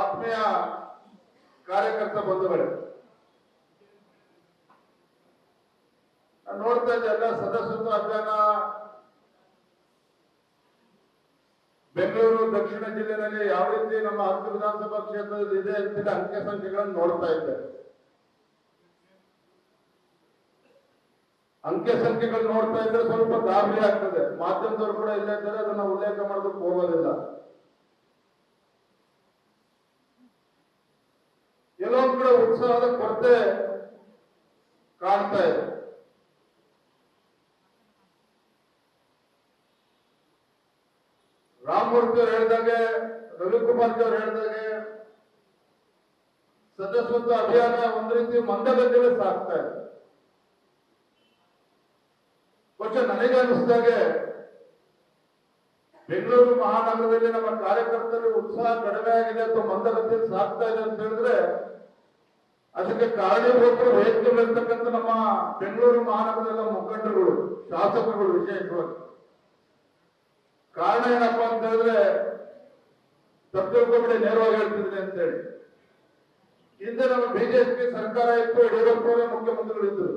ಆತ್ಮೀಯ ಕಾರ್ಯಕರ್ತ ಬಂಧುಗಳೇ, ನೋಡ್ತಾ ಇದ್ದೆ ಎಲ್ಲ ಸದಸ್ಯತ್ವ ಅಭಿಯಾನ ಬೆಂಗಳೂರು ದಕ್ಷಿಣ ಜಿಲ್ಲೆಯಲ್ಲಿ ಯಾವ ರೀತಿ ನಮ್ಮ 10 ವಿಧಾನಸಭಾ ಕ್ಷೇತ್ರದಲ್ಲಿ ಇದೆ ಅಂತ ಅಂಕೆ ಸಂಖ್ಯೆಗಳನ್ನು ನೋಡ್ತಾ ಇದ್ದೆ. ಅಂಕೆ ಸಂಖ್ಯೆಗಳು ನೋಡ್ತಾ ಇದ್ರೆ ಸ್ವಲ್ಪ ಗಾಬರಿ ಆಗ್ತದೆ. ಮಾಧ್ಯಮದವರು ಕೂಡ ಇಲ್ಲೇ ಇದ್ದಾರೆ, ಅದನ್ನ ಉಲ್ಲೇಖ ಮಾಡೋದಕ್ಕೆ ಹೋಗೋದಿಲ್ಲ. ಕೆಲವೊಂದು ಕಡೆ ಉತ್ಸಾಹದ ಕೊರತೆ ಕಾಣ್ತಾ ಇದೆ. ರಾಮಮೂರ್ತಿ ಅವರು ಹೇಳಿದಾಗೆ, ರವಿಕುಮಾರ್ ಅವರು ಹೇಳಿದಾಗೆ ಸದಸ್ಯತ್ವ ಅಭಿಯಾನ ಒಂದು ರೀತಿ ಮಂದಗತಿಯಲ್ಲಿ ಸಾಗ್ತಾ ಇದೆ. ಬಹುಶಃ ನನಗೆ ಅನಿಸಿದಾಗೆ ಬೆಂಗಳೂರು ಮಹಾನಗರದಲ್ಲಿ ನಮ್ಮ ಕಾರ್ಯಕರ್ತರು ಉತ್ಸಾಹ ಕಡಿಮೆ ಆಗಿದೆ ಅಥವಾ ಮಂದಗತಿಯಲ್ಲಿ ಸಾಗ್ತಾ ಇದೆ ಅಂತ ಹೇಳಿದ್ರೆ ಅದಕ್ಕೆ ಕಾರಣೀಭೂತರು ವೇದಿಕೆಗಳಿರ್ತಕ್ಕಂಥ ನಮ್ಮ ಬೆಂಗಳೂರು ಮಹಾನಗರದ ಮುಖಂಡರುಗಳು, ಶಾಸಕರುಗಳು ವಿಶೇಷವಾಗಿ. ಕಾರಣ ಏನಪ್ಪಾ ಅಂತ ಹೇಳಿದ್ರೆ ತಪ್ಪುಕೊಬ್ಬಡಿ ನೇರವಾಗಿ ಹೇಳ್ತಿದ್ದೀನಿ ಅಂತ ಹೇಳಿ, ಹಿಂದೆ ನಮ್ಮ ಬಿಜೆಪಿ ಸರ್ಕಾರ ಇತ್ತು, ಯಡಿಯೂರಪ್ಪನವರೇ ಮುಖ್ಯಮಂತ್ರಿಗಳಿದ್ರು.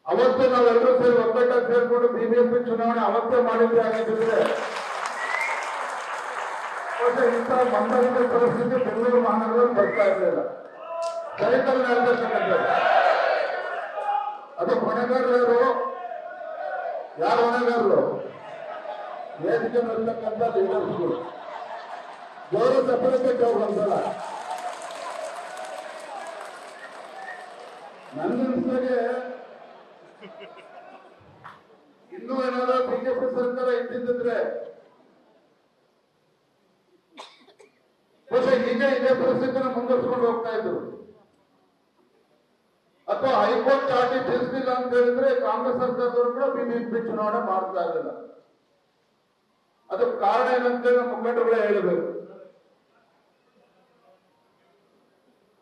ಅವತ್ತೇ ನಾವೆಲ್ಲರೂ ಸೇರಿ ಒಗ್ಗಟ್ಟಾಗಿ ಸೇರ್ಕೊಂಡು ಬಿಜೆಪಿ ಚುನಾವಣೆ ಅವತ್ತೇ ಮಾಡಿದ್ರೆ ಆಗಿದ್ರೆ ಇಂತಹ ಮಂದಗತಿಯ ಪರಿಸ್ಥಿತಿ ಬೆಂಗಳೂರು ಮಹಾನಗರದಲ್ಲಿ ಬರ್ತಾ ಇರಲಿಲ್ಲ. ಸೈಕಲ್ ನಡೆದಿರ್ತಕ್ಕಂಥದ್ದು ಅದು ಹೊಣೆಗಾರರು. ಯಾರು ಹೊಣೆಗಾರರು? ವೇದಿಕೆ ಬರ್ತಕ್ಕಂಥ ಲೀಡರ್ಸ್ಗಳು. ಗೌರವ ಸಫಲತೆ ಹೋಗಲ್ಲ. ನನಗೆ ಇನ್ನೂ ಏನಾದ್ರು ಬಿಜೆಪಿ ಸರ್ಕಾರ ಇದ್ದಿದ್ರೆ ಬಹುಶಃ ಈಗ ಇದೇ ಪರಿಸ್ಥಿತಿನ ಮುಂದುವರಿಸಿಕೊಂಡು ಹೋಗ್ತಾ ಇದ್ರು. ಅಥವಾ ಹೈಕೋರ್ಟ್ ಚಾಟಿ ತಿಳಿಸಲಿಲ್ಲ ಅಂತ ಹೇಳಿದ್ರೆ ಕಾಂಗ್ರೆಸ್ ಸರ್ಕಾರದವರು ಕೂಡ ಬಿಜೆಪಿ ಚುನಾವಣೆ ಮಾಡ್ತಾ ಇರಲಿಲ್ಲ. ಅದಕ್ಕೆ ಕಾರಣ ಏನಂತೇಳಿ ನಮ್ಮ ಮುಖಂಡರುಗಳೇ ಹೇಳಬೇಕು.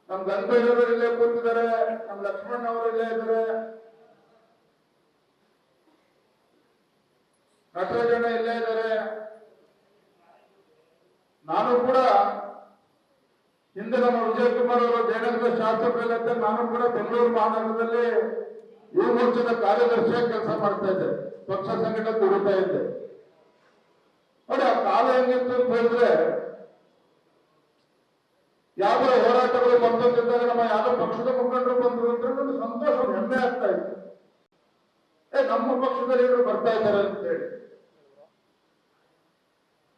ನಮ್ಮ ಗಂಗಯ್ಯನವರು ಇಲ್ಲೇ ಕೂತಿದ್ದಾರೆ, ನಮ್ಮ ಲಕ್ಷ್ಮಣ್ ಅವರು ಇಲ್ಲೇ ಇದ್ದಾರೆ, ನಟರಾಜಣ್ಣ ಇಲ್ಲೇ ಇದ್ದಾರೆ. ನಾನು ಕೂಡ ಹಿಂದೆ ನಮ್ಮ ವಿಜಯಕುಮಾರ್ ಅವರು ಜಯನಗರದ ಶಾಸಕರಿಲ್ಲಂತೆ ನಾನು ಕೂಡ ಬೆಂಗಳೂರು ಮಹಾನಗರದಲ್ಲಿ ಯುವ ಮೋರ್ಚಾದ ಕಾರ್ಯದರ್ಶಿಯಾಗಿ ಕೆಲಸ ಮಾಡ್ತಾ ಇದ್ದೆ, ಪಕ್ಷ ಸಂಘಟನೆ ದುಡಿತಾ ಇದ್ದೆ. ನೋಡಿ ಆ ಕಾಲ ಹೆಂಗಿತ್ತು ಅಂತ ಹೇಳಿದ್ರೆ ಯಾವ ಹೋರಾಟಗಳು ಮತ್ತೊಂದಿದ್ದಾಗ ನಮ್ಮ ಯಾವ ಪಕ್ಷದ ಮುಖಂಡರು ಬಂದ್ರು ಅಂತ ಒಂದು ಸಂತೋಷ, ಹೆಮ್ಮೆ ಆಗ್ತಾ ಇತ್ತು. ನಮ್ಮ ಪಕ್ಷದಲ್ಲಿ ಏನೋ ಬರ್ತಾ ಇದ್ದಾರೆ ಅಂತ ಹೇಳಿ.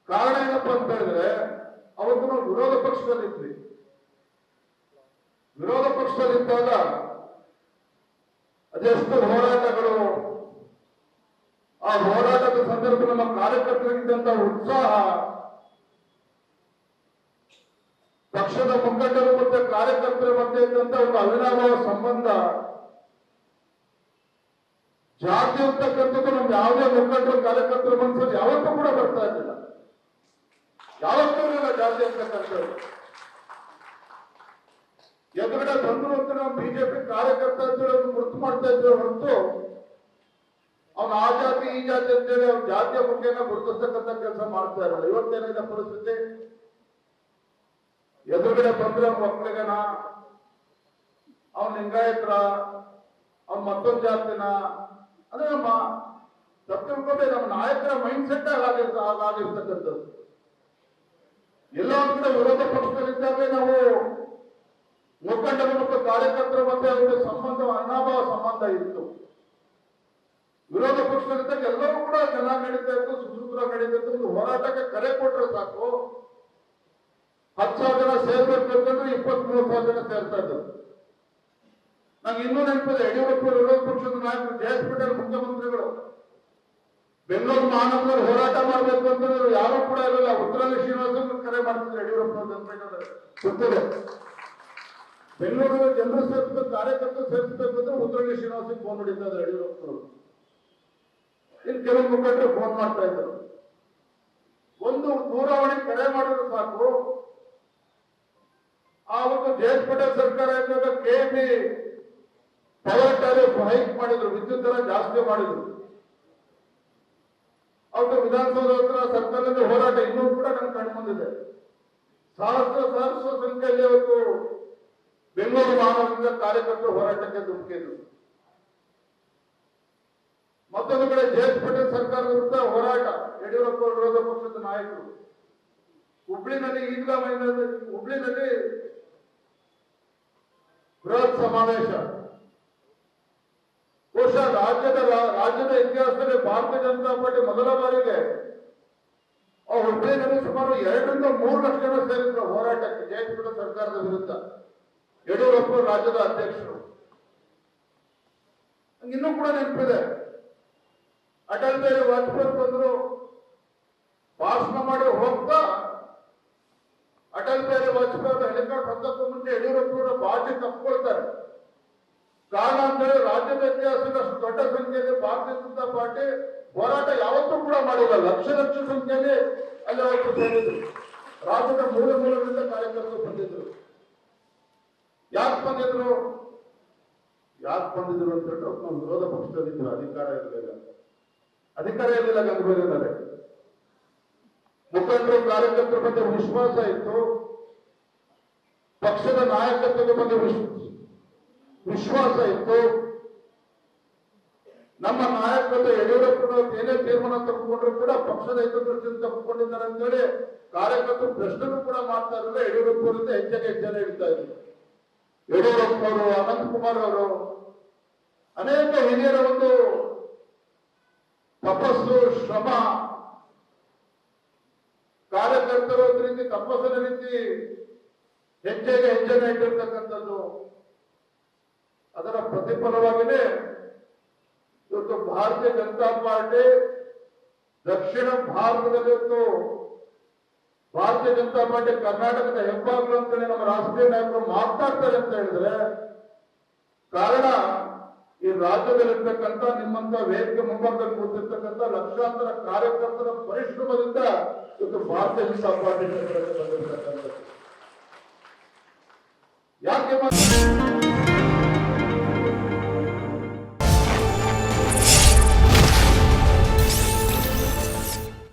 ಕಾರಣ ಏನಪ್ಪಾ ಅಂತ ಹೇಳಿದ್ರೆ ಅವತ್ತು ನಾವು ವಿರೋಧ ಪಕ್ಷದಲ್ಲಿದ್ವಿ. ವಿರೋಧ ಪಕ್ಷದಲ್ಲಿದ್ದಾಗ ಅದೆಷ್ಟು ಹೋರಾಟಗಳು, ಆ ಹೋರಾಟದ ಸಂದರ್ಭ ನಮ್ಮ ಕಾರ್ಯಕರ್ತರಿಗಿದ್ದಂತ ಉತ್ಸಾಹ, ಪಕ್ಷದ ಮುಖಂಡರು ಮತ್ತೆ ಕಾರ್ಯಕರ್ತರ ಮಧ್ಯೆ ಇದ್ದಂತ ಒಂದು ಅವಿನಾಭಾವ ಸಂಬಂಧ, ಜಾತಿ ಅಂತಕ್ಕಂಥದ್ದು ನಮ್ಮ ಯಾವುದೇ ಮುಖಂಡರು ಕಾರ್ಯಕರ್ತರ ಮನಸ್ಸಲ್ಲಿ ಯಾವತ್ತೂ ಕೂಡ ಬರ್ತಾ ಇರಲಿಲ್ಲ. ಯಾವತ್ತೂ ಇಲ್ಲ ಜಾತಿ ಅಂತಕ್ಕಂಥದ್ದು. ಎದುರುಗಡೆ ಬಂದ್ರು ಅಂತ ನಾವು ಬಿಜೆಪಿ ಕಾರ್ಯಕರ್ತ ಅಂತೇಳಿ ಗುರುತು ಮಾಡ್ತಾ ಇದ್ದೇವೆ ಹೊರತು ಅವನು ಆ ಜಾತಿ ಈ ಜಾತಿ ಅಂತೇಳಿ ಅವ್ನ ಜಾತಿಯ ಮುಖೇನ ಗುರುತಿಸ್ತಕ್ಕಂಥ ಕೆಲಸ ಮಾಡ್ತಾ ಇರಲ್ಲ. ಇವತ್ತೇನಿದೆ ಪರಿಸ್ಥಿತಿ? ಎದುರುಗಡೆ ಬಂದ್ರೆ ಅವ್ನ ಒಕ್ಕಲಿಗನ, ಅವ್ನ ಲಿಂಗಾಯತರ, ಅವ್ನ ಮತ್ತೊಂದು ಜಾತಿನ, ಅದೇ ನಮ್ಮ ತಪ್ಪಿಕೊಂಡೆ ನಮ್ಮ ನಾಯಕರ ಮೈಂಡ್ ಸೆಟ್ ಆಗಿರ್ತಕ್ಕಂಥದ್ದು. ಎಲ್ಲ ಒಂದ್ ಕಡೆ ವಿರೋಧ ಪಕ್ಷದಲ್ಲಿದ್ದಾಗ ನಾವು ಮುಖಂಡರ ಮತ್ತು ಕಾರ್ಯಕರ್ತರ ಮಧ್ಯೆ ಅವರ ಸಂಬಂಧ ಅನಾಭಾವ ಸಂಬಂಧ ಇತ್ತು. ವಿರೋಧ ಪಕ್ಷದಲ್ಲಿದ್ದಾಗ ಎಲ್ಲರೂ ಕೂಡ ಚೆನ್ನಾಗಿ ನಡೀತಾ ಇತ್ತು, ಸುಸೂತ್ರ ನಡೀತಾ ಇತ್ತು. ಒಂದು ಹೋರಾಟಕ್ಕೆ ಕರೆ ಕೊಟ್ಟರೆ ಸಾಕು, 10,000 ಜನ ಸೇರ್ಬೇಕಂತಂದ್ರೆ 20-30,000 ಜನ ಸೇರ್ತಾ ಇದ್ರು. ನಂಗೆ ಇನ್ನೂ ನೆನಪಿದೆ, ಯಡಿಯೂರಪ್ಪ ವಿರೋಧ ಪಕ್ಷದ ನಾಯಕರು ಜಯಸ್ಪೇಟೆ ಮುಖ್ಯಮಂತ್ರಿಗಳು ಬೆಂಗಳೂರು ಮಹಾನಗರದಲ್ಲಿ ಹೋರಾಟ ಮಾಡಬೇಕು ಅಂತಂದ್ರೆ ಯಾರು ಕೂಡ ಇರಲಿಲ್ಲ. ಉತ್ತರಾಲಿ ಶ್ರೀನಿವಾಸ ಕರೆ ಮಾಡ್ತಿದ್ರು ಯಡಿಯೂರಪ್ಪ ಗೊತ್ತಿದೆ. ಬೆಂಗಳೂರಿನ ಜನರು ಸೇರಿಸಬೇಕು, ಕಾರ್ಯಕರ್ತರು ಸೇರಿಸಬೇಕು ಅಂದ್ರೆ ಉತ್ತರಾಲಿ ಶ್ರೀನಿವಾಸಕ್ಕೆ ಫೋನ್ ಹೊಡಿತಾ ಇದ್ರು ಯಡಿಯೂರಪ್ಪನವರು. ಇನ್ನು ಕೆಲವು ಮುಖಂಡರು ಫೋನ್ ಮಾಡ್ತಾ ಇದ್ರು. ಒಂದು ದೂರವಾಣಿ ಕರೆ ಮಾಡಿದ್ರು ಸಾಕು, ಆ ಒಂದು ಜಯಸ್ಪೇಟೆ ಸರ್ಕಾರ ಇದ್ದಾಗ ಕೆಬಿ ಪವರ್ ಟ್ಯಾರಿಫ್ ಹೈಕ್ ಮಾಡಿದ್ರು, ವಿದ್ಯುತ್ ದರ ಜಾಸ್ತಿ ಮಾಡಿದ್ರು. ಅವ್ರ ವಿಧಾನಸೌಧ ಹತ್ರ ಸರ್ಕಾರದ ಹೋರಾಟ ಇನ್ನೂ ಕೂಡ ನನ್ನ ಕಣ್ಣು ಮುಂದಿದೆ. ಸಹಸ್ರ ಸಂಖ್ಯೆಯಲ್ಲಿ ಇವತ್ತು ಬೆಂಗಳೂರು ಮಹಾನಗರದಿಂದ ಕಾರ್ಯಕರ್ತರು ಹೋರಾಟಕ್ಕೆ ಧುಮುಕಿದ್ರು. ಮತ್ತೊಂದು ಕಡೆ ಜೆಎಸ್ ಪಟೇಲ್ ಸರ್ಕಾರದ ವಿರುದ್ಧ ಹೋರಾಟ, ಯಡಿಯೂರಪ್ಪ ವಿರೋಧ ಪಕ್ಷದ ನಾಯಕರು ಹುಬ್ಳಿನಲ್ಲಿ ಈದ್ಗಾ ಮೈದಾನದಲ್ಲಿ ಹುಬ್ಳಿನಲ್ಲಿ ಬೃಹತ್ ಸಮಾವೇಶ. ಬಹುಶಃ ರಾಜ್ಯದ ಇತಿಹಾಸದಲ್ಲಿ ಭಾರತೀಯ ಜನತಾ ಪಾರ್ಟಿ ಮೊದಲ ಬಾರಿಗೆ ಹುಬ್ಳಿನಲ್ಲಿ ಸುಮಾರು 2 ರಿಂದ 3 ಲಕ್ಷ ಜನ ಸೇರಿದ್ರು ಹೋರಾಟಕ್ಕೆ ಜೆಎಸ್ ಪಟೇಲ್ ಸರ್ಕಾರದ ವಿರುದ್ಧ. ಯಡಿಯೂರಪ್ಪ ರಾಜ್ಯದ ಅಧ್ಯಕ್ಷರು. ಇನ್ನೂ ಕೂಡ ನೆನಪಿದೆ, ಅಟಲ್ ಬಿಹಾರಿ ವಾಜಪೇಯಿ ಬಂದ್ರು, ಭಾಷಣ ಮಾಡಿ ಹೋಗ್ತಾ ಅಟಲ್ ಬಿಹಾರಿ ವಾಜಪೇಯಿ ಅವರ ಹೆಲಿಕಾಪ್ಟರ್ ಹತ್ತಕ್ಕೂ ಮುಂಚೆ ಯಡಿಯೂರಪ್ಪನವರ ಬಾಜಿ ತಪ್ಪಿಕೊಳ್ತಾರೆ. ಕಾರಣ ಅಂದ್ರೆ ರಾಜ್ಯದ ಇತಿಹಾಸದಲ್ಲಿ ಅಷ್ಟು ದೊಡ್ಡ ಸಂಖ್ಯೆಯಲ್ಲಿ ಭಾರತೀಯ ಜನತಾ ಪಾರ್ಟಿ ಹೋರಾಟ ಯಾವತ್ತೂ ಕೂಡ ಮಾಡಿಲ್ಲ. ಲಕ್ಷ ಸಂಖ್ಯೆಯಲ್ಲಿ ಅಲ್ಲಿ ಅವತ್ತು ಸೇರಿದ್ರು. ರಾಜ್ಯದ ಮೂಲಗಳಿಂದ ಕಾರ್ಯಕರ್ತರು ಬಂದಿದ್ರು. ಯಾಕೆ ಬಂದಿದ್ರು ಅಂತ ಹೇಳಿದ್ರೆ ನಾವು ವಿರೋಧ ಪಕ್ಷದಲ್ಲಿದ್ರು, ಅಧಿಕಾರ ಇರಲಿಲ್ಲ ಗಂಗಬೇರೆ ಮುಖಂಡರು ಕಾರ್ಯಕರ್ತರ ಬಗ್ಗೆ ವಿಶ್ವಾಸ ಇತ್ತು, ಪಕ್ಷದ ನಾಯಕತ್ವದ ಬಗ್ಗೆ ವಿಶ್ವಾಸ ಇತ್ತು. ನಮ್ಮ ನಾಯಕತ್ವ ಯಡಿಯೂರಪ್ಪನವರು ಏನೇ ತೀರ್ಮಾನ ತೆಗೆದುಕೊಂಡ್ರು ಕೂಡ ಪಕ್ಷದ ಹಿತದೃಷ್ಟಿಯಿಂದ ತೆಗೆದುಕೊಂಡಿದ್ದಾರೆ ಅಂತೇಳಿ ಕಾರ್ಯಕರ್ತರು ಪ್ರಶ್ನೆನೂ ಕೂಡ ಮಾಡ್ತಾ ಇರಲಿಲ್ಲ. ಯಡಿಯೂರಪ್ಪವರಿಂದ ಹೆಜ್ಜೆಗೆ ಹೆಜ್ಜೆನೆ ಇಡ್ತಾ ಇದ್ರು. ಯಡಿಯೂರಪ್ಪನವರು, ಅನಂತಕುಮಾರ್ ಅವರು, ಅನೇಕ ಹಿರಿಯರ ಒಂದು ತಪಸ್ಸು, ಶ್ರಮ, ಕಾರ್ಯಕರ್ತರು ಒಂದು ರೀತಿ ತಪಸ್ಸಿನ ರೀತಿ ಹೆಜ್ಜೆಗೆ ಹೆಜ್ಜೆನ ಇಟ್ಟಿರ್ತಕ್ಕಂಥದ್ದು. ಅದರ ಪ್ರತಿಫಲವಾಗಿನೇ ಇವತ್ತು ಭಾರತೀಯ ಜನತಾ ಪಾರ್ಟಿ ದಕ್ಷಿಣ ಭಾರತದಲ್ಲಿ ಇವತ್ತು ಭಾರತೀಯ ಜನತಾ ಪಾರ್ಟಿ ಕರ್ನಾಟಕದ ಹೆಬ್ಬಾಗಿಲು ಅಂತೇಳಿ ನಮ್ಮ ರಾಷ್ಟ್ರೀಯ ನಾಯಕರು ಮಾತನಾಡ್ತಾರೆ ಅಂತ ಹೇಳಿದ್ರೆ ಕಾರಣ ಈ ರಾಜ್ಯದಲ್ಲಿರ್ತಕ್ಕಂಥ ನಿಮ್ಮಂತ ವೇದಿಕೆ ಮುಂಭಾಗದಲ್ಲಿ ಕೂತಿರ್ತಕ್ಕಂಥ ಲಕ್ಷಾಂತರ ಕಾರ್ಯಕರ್ತರ ಪರಿಶ್ರಮದಿಂದ ಇವತ್ತು ಭಾರತೀಯ ಜನತಾ ಪಾರ್ಟಿ ಬಂದಿರ್ತಕ್ಕಂಥದ್ದು.